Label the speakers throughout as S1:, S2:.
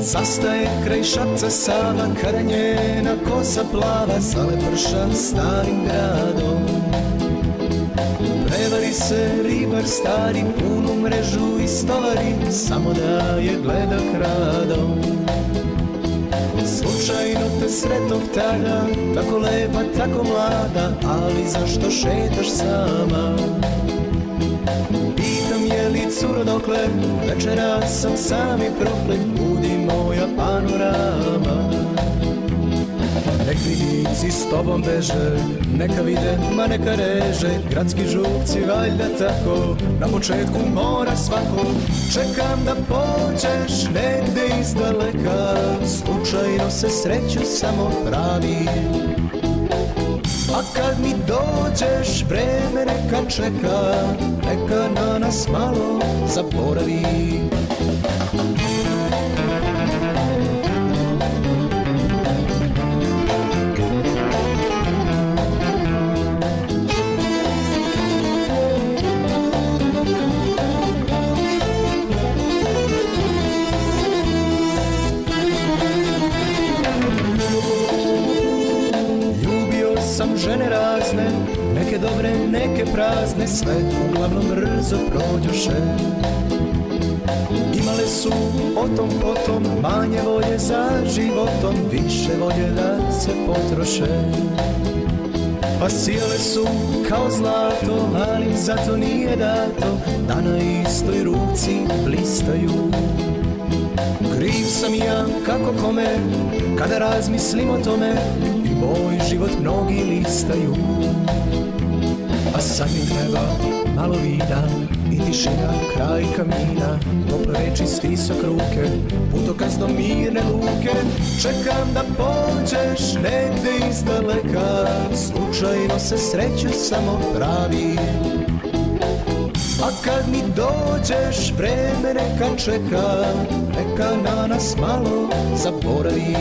S1: Zastaje kraj Šapca Sava, kada njena kosa plava zaleprša starim gradom. Prevari se ribar stari, punu mrežu istovari, samo da je gleda kradom. Slučajno te sretov tada, tako lepa, tako mlada, ali zašto šetaš sama? Pitam je li curo dokle, večera sam sam i proklet, budi moja panorama. Nek vidici s tobom beže, neka vide, ma neka reže, gradski župci valjda tako, na početku mora svako. Čekam da pođeš negde iz daleka, slučajno se sreću samo pravi. A kad mi dođeš, vreme neka čeka, neka na nas malo zaboravi. Sam žene razne, neke dobre, neke prazne, sve uglavnom brzo prođoše. Imale su o tom potom manje volje za životom, više volje da se potroše. Pa sijale su kao zlato, ali im zato nije dato da na istoj ruci blistaju. Kriv sam ja kako kome, kada razmislim o tome, moj život mnogi listaju. A sad mi treba malo vina i tišina kraj kamina, tople reči, stisak ruke, putokaz do mirne luke. Čekam da pođeš negde iz daleka, slučajno se sreću samo pravi. A kad mi dođeš, vreme neka čeka, neka na nas malo zaboravi.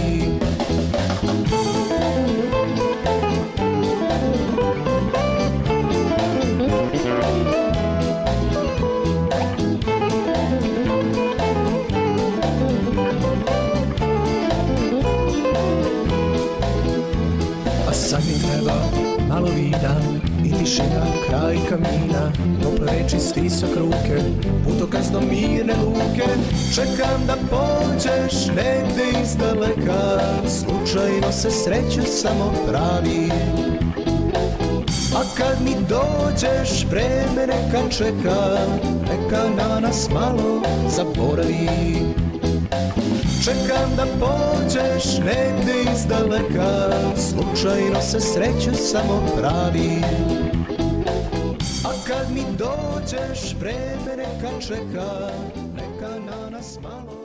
S1: A sad mi treba malo vina i tišina kraj kamina, tople reči, stisak ruke, putokaz do mirne luke. Čekam da pođeš negde iz daleka, slučajno se sreću samo pravi. A kad mi dođeš, vreme neka čeka, neka na nas malo zaboravi. Čekam da pođeš negde iz daleka, slučajno se sreću samo pravi. A kad mi dođeš, vreme neka čeka, neka na nas malo